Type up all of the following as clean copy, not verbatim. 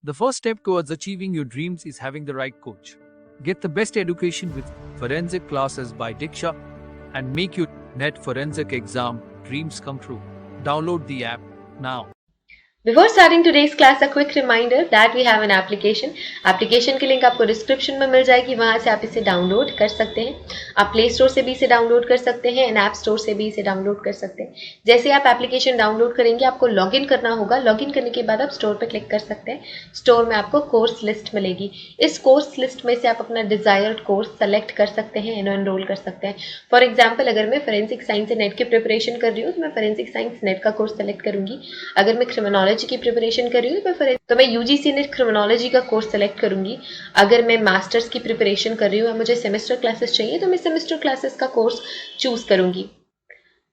The first step towards achieving your dreams is having the right coach. Get the best education with forensic classes by Diksha and make your net forensic exam dreams come true. Download the app now. Before starting today's class, a quick reminder that we have an application. Application की link आपको description में मिल जाएगी, वहां से आप इसे download कर सकते हैं। आप प्ले स्टोर से भी इसे डाउनलोड कर सकते हैं एंड ऐप स्टोर से भी इसे डाउनलोड कर सकते हैं। जैसे आप एप्लीकेशन डाउनलोड करेंगे, आपको लॉगिन करना होगा। लॉगिन करने के बाद आप स्टोर पर क्लिक कर सकते हैं। स्टोर में आपको कोर्स लिस्ट मिलेगी। इस कोर्स लिस्ट में से आप अपना डिजायर्ड कोर्स सेलेक्ट कर सकते हैं एंड एनरोल कर सकते हैं। फॉर एग्जाम्पल, अगर मैं फोरेंसिक साइंस नेट की प्रिपरेशन कर रही हूँ तो मैं फोरेंसिक साइंस नेट का कोर्स सेलेक्ट करूंगी। अगर मैं क्रिमिनोलॉजी की प्रिपरेशन कर रही हूँ तो मैं यूजीसी नेट क्रिमिनोलॉजी का कोर्स सेलेक्ट करूंगी। अगर मैं मास्टर्स की प्रिपरेशन कर रही हूँ और मुझे सेमेस्टर क्लासेस चाहिए तो मैं सेमेस्टर क्लासेस का कोर्स चूज करूंगी।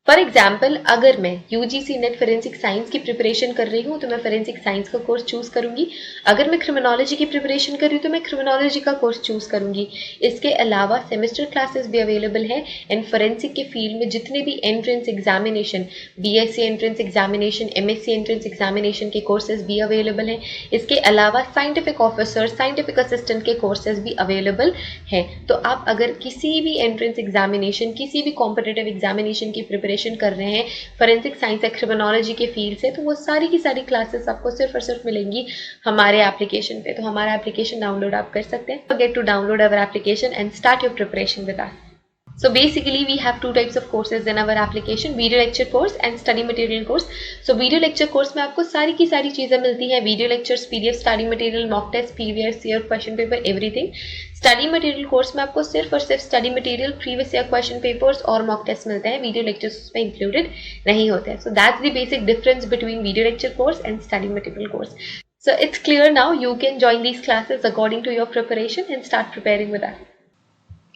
फॉर एग्जाम्पल, अगर मैं यूजीसी नेट फोरेंसिक साइंस की प्रिपरेशन कर रही हूँ तो मैं फोरेंसिक साइंस का कोर्स चूज करूंगी। अगर मैं क्रिमिनोलॉजी की प्रिपरेशन कर रही हूँ तो मैं क्रिमिनोलॉजी का कोर्स चूज करूंगी। इसके अलावा सेमेस्टर क्लासेस भी अवेलेबल है एंड फोरेंसिक के फील्ड में जितने भी entrance examination, BSc entrance examination, MSc entrance examination के कोर्सेज भी अवेलेबल हैं। इसके अलावा साइंटिफिक ऑफिसर, साइंटिफिक असिस्टेंट के कोर्सेज भी अवेलेबल हैं। तो आप अगर किसी भी एंट्रेंस एग्जामिनेशन, किसी भी कॉम्पिटिटिव एग्जामिनेशन की प्रिपरेशन कर रहे हैं फोरेंसिक साइंस या क्रिमिनोलॉजी के फील्ड से, तो वो सारी की सारी क्लासेस आपको सिर्फ और सिर्फ मिलेंगी हमारे एप्लीकेशन पे। तो हमारा एप्लीकेशन डाउनलोड आप कर सकते हैं। Forget to download our application and start your preparation with us. So basically we have two types of courses in our application, video lecture course and study material course. So video lecture course में आपको सारी की सारी चीजें मिलती हैं, video lectures, PDF, study material, mock test, previous year question paper, everything. Study material course में आपको सिर्फ और सिर्फ study material, previous year question papers और mock test मिलते हैं, video lectures उसमें included नहीं होते हैं. So that's the basic difference between video lecture course and study material course. So it's clear now, you can join these classes according to your preparation and start preparing with us.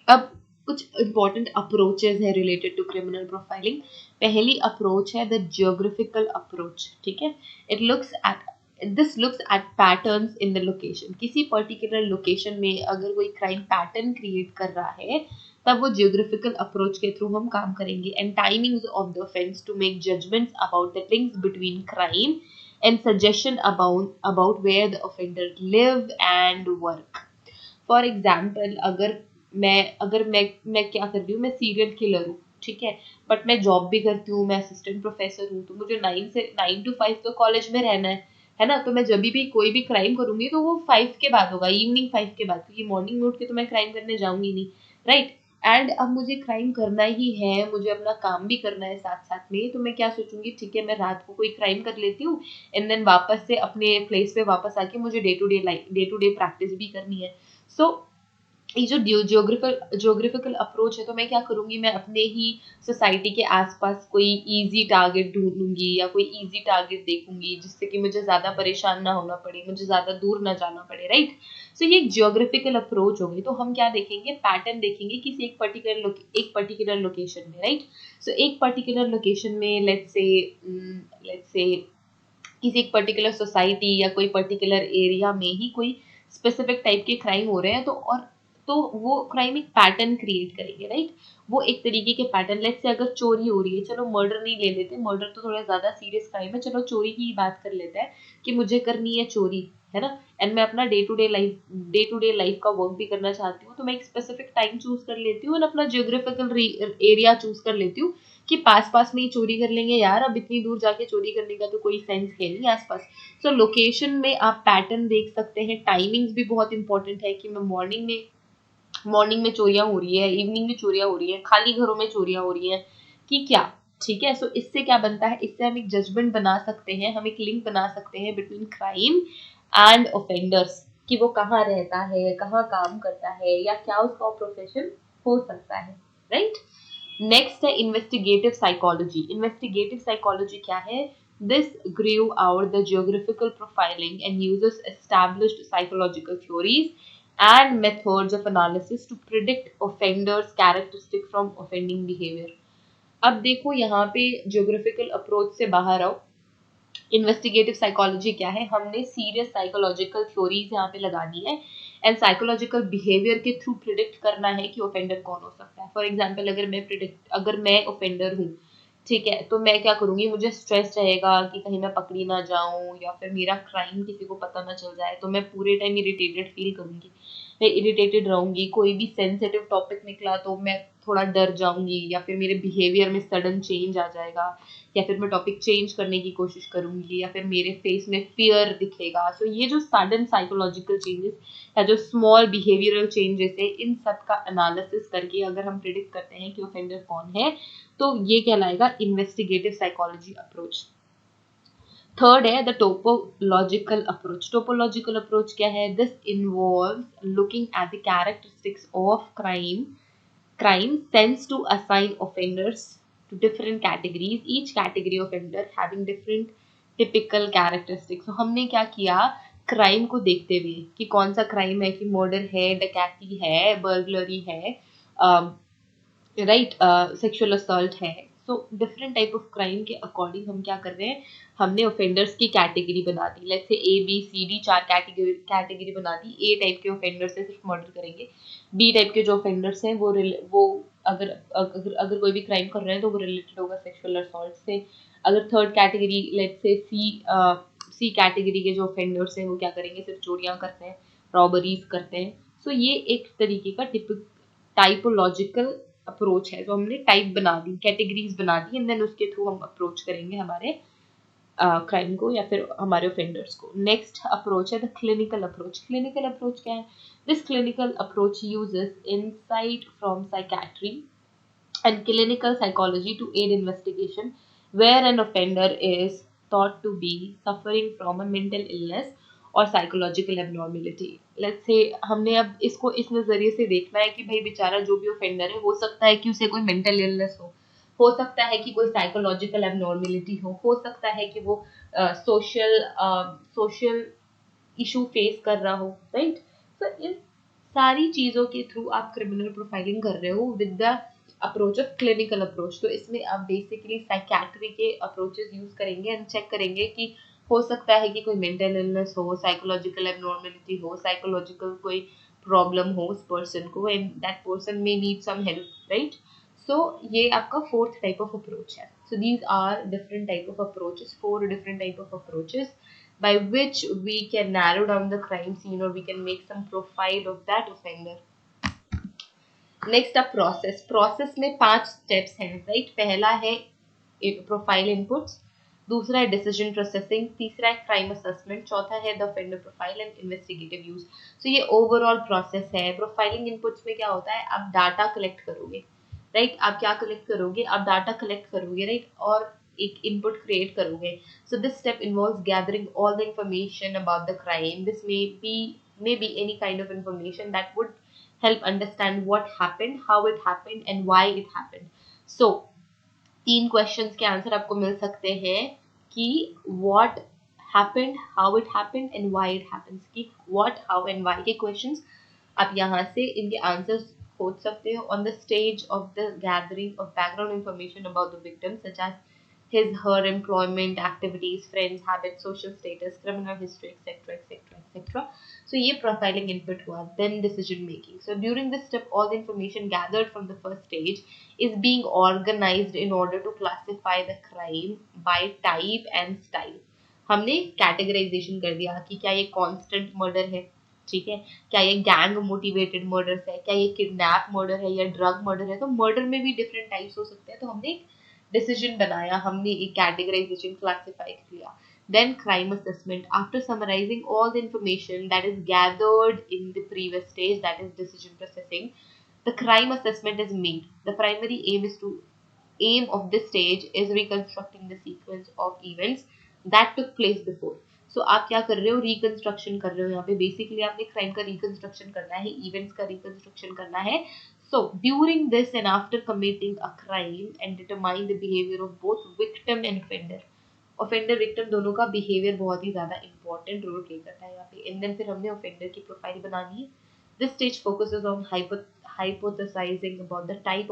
अब कुछ important approaches है related to criminal profiling. पहली approach है the geographical approach. ठीक है, this looks at patterns in the location. किसी particular location में अगर कोई क्राइम पैटर्न क्रिएट कर रहा है तब वो जियोग्राफिकल अप्रोच के थ्रू हम काम करेंगे। And timings of the offence to make judgements about the links between crime and suggestion about where the offender live and work. For example, अगर मैं क्या कर रही हूँ, मैं सीरियल किलर हूँ, ठीक है, बट मैं जॉब भी करती हूँ, मैं असिस्टेंट प्रोफेसर हूँ, तो मुझे 9 to 5 तो कॉलेज में रहना है ना। तो मैं जब भी कोई भी क्राइम करूंगी तो वो 5 के बाद होगा, इवनिंग 5 के बाद, क्योंकि मॉर्निंग में उठ के तो मैं क्राइम करने जाऊंगी नहीं, राइट। एंड अब मुझे क्राइम करना ही है, मुझे अपना काम भी करना है साथ साथ में, तो मैं क्या सोचूंगी, ठीक है मैं रात को कोई क्राइम कर लेती हूँ एंड देन वापस से अपने प्लेस पे वापस आके मुझे डे टू डे प्रैक्टिस भी करनी है। सो ये जो जियोग्राफिकल अप्रोच है, तो मैं क्या करूंगी, मैं अपने ही सोसाइटी के आसपास कोई इजी टारगेट ढूंढूंगी या कोई इजी टारगेट देखूंगी जिससे कि मुझे ज्यादा परेशान ना होना पड़े, मुझे ज्यादा दूर ना जाना पड़े, राइट। सो ये एक जियोग्राफिकल अप्रोच होगी। तो हम क्या देखेंगे, पैटर्न देखेंगे किसी एक पर्टिकुलर लोकेशन में, राइट। सो एक पर्टिकुलर लोकेशन में लेट्स से किसी एक पर्टिकुलर सोसाइटी या कोई पर्टिकुलर एरिया में ही कोई स्पेसिफिक टाइप के क्राइम हो रहे हैं, तो वो क्राइम एक पैटर्न क्रिएट करेंगे, राइट। वो एक तरीके के पैटर्न, लेट्स से अगर चोरी हो रही है, चलो मर्डर नहीं ले लेते, मर्डर तो थोड़ा ज्यादा सीरियस क्राइम है, चलो चोरी की ही बात कर लेते हैं कि मुझे करनी है चोरी, है ना, एंड मैं अपना डे टू डे लाइफ का वर्क भी करना चाहती हूँ, तो मैं एक स्पेसिफिक टाइम चूज कर लेती हूँ और अपना जियोग्राफिकल एरिया चूज कर लेती हूँ कि पास में ही चोरी कर लेंगे यार, अब इतनी दूर जाके चोरी करने का तो कोई सेंस है नहीं आसपास। सो लोकेशन में आप पैटर्न देख सकते हैं। टाइमिंग्स भी बहुत इंपॉर्टेंट है कि मैं मॉर्निंग में चोरियां हो रही है, इवनिंग में चोरियां हो रही है, खाली घरों में चोरियां हो रही हैं कि क्या, ठीक है। सो इससे क्या बनता है, इससे हम एक जजमेंट बना सकते हैं, हम एक लिंक बना सकते हैं बिटवीन क्राइम एंड ऑफेंडर्स, कि वो कहाँ रहता है, कहाँ काम करता है, या क्या उसका प्रोफेशन हो सकता है, राइट। नेक्स्ट है इन्वेस्टिगेटिव साइकोलॉजी। इन्वेस्टिगेटिव साइकोलॉजी क्या है, this grew out the geographical profiling and uses established psychological theories and methods of analysis to predict offenders' characteristic from offending behavior. अब देखो यहाँ पे geographical approach से बाहर आओ, इन्वेस्टिगेटिव साइकोलॉजी क्या है, हमने सीरियस साइकोलॉजिकल थ्योरीज यहाँ पे लगानी है एंड साइकोलॉजिकल बिहेवियर के थ्रू प्रिडिक्ट करना है कि ऑफेंडर कौन हो सकता है। फॉर एग्जांपल, अगर मैं ऑफेंडर हूँ, ठीक है, तो मैं क्या करूँगी, मुझे स्ट्रेस रहेगा कि कहीं मैं पकड़ी ना जाऊँ या फिर मेरा क्राइम किसी को पता ना चल जाए, तो मैं पूरे टाइम इरिटेटेड फील करूँगी। मैं इरिटेटेड रहूँगी, कोई भी सेंसिटिव टॉपिक निकला तो मैं थोड़ा डर जाऊँगी या फिर मेरे बिहेवियर में सडन चेंज आ जाएगा, या फिर मैं टॉपिक चेंज करने की कोशिश करूँगी, या फिर मेरे फेस में फ़ियर दिखेगा। सो ये जो सडन साइकोलॉजिकल चेंजेस या जो स्मॉल बिहेवियरल चेंजेस है, इन सब का एनालिसिस करके अगर हम प्रिडिक्ट करते हैं कि ऑफेंडर कौन है, तो ये कहलाएगा इन्वेस्टिगेटिव साइकोलॉजी अप्रोच। थर्ड है the topological approach. Topological approach क्या है? This involves looking at the characteristics of crime tends to assign offenders to different categories, each category offender having different typical characteristics. So हमने क्या किया, crime को देखते हुए कि कौन सा क्राइम है, कि मर्डर है, डकैती है, बर्गलरी है, राइट, सेक्सुअल असल्ट है। So different type of crime के अकॉर्डिंग हम क्या कर रहे हैं, हमने ऑफेंडर्स की कैटेगरी बना दी। लेट्स से A B C D 4 category बना दी। ए टाइप के ऑफेंडर्स है, सिर्फ मर्डर करेंगे। बी टाइप के जो ऑफेंडर्स हैं वो अगर कोई भी क्राइम कर रहे हैं तो वो रिलेटेड होगा सेक्सुअल असॉल्ट से। अगर third category let's say C category के जो ऑफेंडर्स हैं वो क्या करेंगे, सिर्फ चोरियां करते हैं, रॉबरीज करते हैं। सो ये एक तरीके का टाइपोलॉजिकल अप्रोच है। तो हमने टाइप बना दी, कैटेगरीज बना दी, एंड देन उसके थ्रू हम अप्रोच करेंगे हमारे क्राइम को या फिर हमारे ऑफेंडर्स को। नेक्स्ट अप्रोच है the clinical approach. Clinical approach क्या है? This clinical approach uses insight from psychiatry and clinical psychology to aid investigation where an offender is thought to be suffering from a mental illness or psychological abnormality. Let's say हमने अब इसको इस नज़रिए से देखना है कि भाई बेचारा जो भी ऑफेंडर है, हो सकता है कि उसे कोई मेंटल इलनेस हो सकता है कि कोई साइकोलॉजिकल एबनॉर्मेलिटी हो सकता है कि वो सोशल इशू फेस कर रहा हो, राइट। तो इन सारी चीज़ों के थ्रू आप क्रिमिनल प्रोफाइलिंग कर रहे हो with the approach of clinical approach. तो इसमें आप बेसिकली साइकेट्री के अप्रोचेस यूज करेंगे एंड चेक करेंगे कि हो सकता है कि कोई मेंटल इलनेस हो, साइकोलॉजिकल एबनॉर्मेलिटी हो, साइकोलॉजिकल कोई प्रॉब्लम हो उस पर्सन को, and that person may need some help, right. So ये आपका फोर्थ टाइप ऑफ अप्रोच है। So these are different type of approaches, 4 different type of approaches by which we can narrow down the crime scene or we can make some profile of that offender. Next अब process में 5 steps हैं, right. पहला है profile inputs, दूसरा है decision processing, तीसरा है crime assessment, चौथा है the offender profile and investigative use. So ये ओवरऑल प्रोसेस है। प्रोफाइलिंग इनपुट्स में क्या होता है, आप डाटा कलेक्ट करोगे, राइट। आप क्या कलेक्ट करोगे, आप डाटा कलेक्ट करोगे, राइट, और एक इनपुट क्रिएट करोगे। So this step involves gathering all the information about the crime. This may be any kind of information that would help understand what happened, how it happened and why it happened. So 3 questions के answer आपको मिल सकते हैं कि what happened, how it happened and why it happens। कि what, how and why के questions आप यहाँ से इनके आंसर्स खोज सकते हो। on the stage of the gathering of background information about the victim such as his her employment activities, friends, habits, social status, criminal history, etc, etc, etc. So ये profiling input हुआ। Then decision making. So during this step all the information gathered from the first stage is being organized in order to classify the crime by type and style। हमने categorisation कर दिया कि क्या ये constant murder है, ठीक है, क्या ये गैंग मोटिवेटेड मर्डर है, क्या ये किडनैप मर्डर है या ड्रग मर्डर है। तो मर्डर में भी डिफरेंट टाइप्स हो सकते हैं। तो हमने डिसीजन बनाया, हमने एक कैटेगराइजेशन क्लासिफाई किया। Then crime assessment. After summarizing all the information that is gathered in the previous stage, that is decision processing, the crime assessment is made. The primary aim of this stage is reconstructing the sequence of events that took place before. So आप क्या कर रहे हो, reconstruction कर रहे हो। यहाँ पे बेसिकली आपने क्राइम का रिकंस्ट्रक्शन करना है, इवेंट्स का रिकंस्ट्रक्शन करना है। So during this and after committing a crime and determine the behavior of both victim and offender. Offender victim दोनों का बिहेवियर बहुत ही ज्यादा इंपॉर्टेंट रोल प्ले करता है यहाँ पे। एंड देन फिर हमने ऑफेंडर की प्रोफाइल बनानी है। This stage focuses on hypothesizing about the type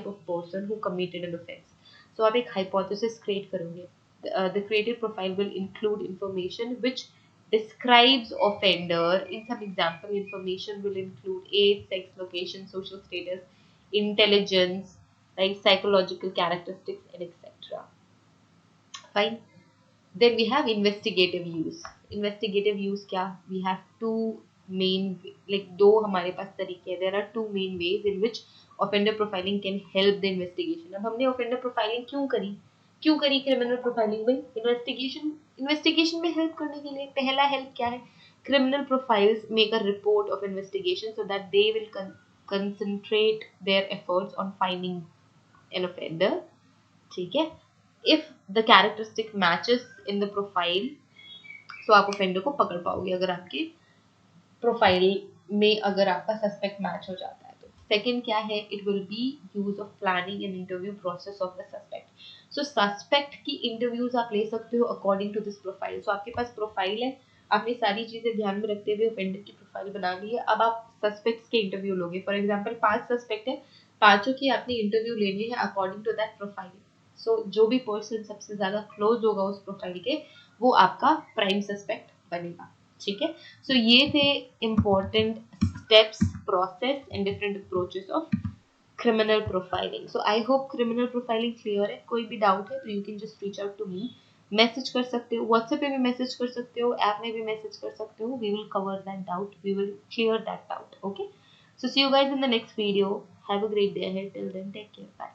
of person who committed an offense. So आप एक hypothesis create करोगे। The created profile will include information which describes offender. In some example, information will include age, sex, location, social status, intelligence, right? Psychological characteristics and etc. Fine. Then we have investigative use. Investigative use क्या? We have two main, like दो हमारे पास तरीके हैं. There are two main ways in which offender profiling can help the investigation. अब हमने offender profiling क्यों करी criminal profiling में? Investigation में help करने के लिए. पहला help क्या है? Criminal profiles make a report of investigation so that they will concentrate their efforts on finding an offender. ठीक है. If the characteristic matches in the profile, so आप offender को पकड़ पाओगे अगर आपके प्रोफाइल में अगर आपका सस्पेक्ट मैच हो जाता है तो. सेकंड क्या है? It will be use of planning and interview process of the suspect. So suspect की इंटरव्यूज आप ले सकते हो अकॉर्डिंग टू दिस प्रोफाइल. सो आपके पास प्रोफाइल है, आपने सारी चीजें ध्यान में रखते हुए ऑफेंडर की प्रोफाइल बना ली है. अब आप सस्पेक्ट्स के इंटरव्यू लोगे. फॉर एग्जाम्पल 5 सस्पेक्ट है, 5 की आपने इंटरव्यू लेने हैं अकॉर्डिंग टू दैट प्रोफाइल. सो जो भी पर्सन सबसे ज्यादा क्लोज होगा उस प्रोफाइल के, वो आपका प्राइम सस्पेक्ट बनेगा. ठीक है. सो ये थे important steps, process and different approaches of criminal profiling. So I hope criminal profiling clear है. कोई भी डाउट है तो you can just reach out to me. Message कर सकते हो, व्हाट्सएप पे भी मैसेज कर सकते हो, ऐप में भी मैसेज कर सकते हो. We will cover that doubt, we will clear that doubt. Okay. So see you guys in the next video. Have a great day ahead. Till then take care. Bye.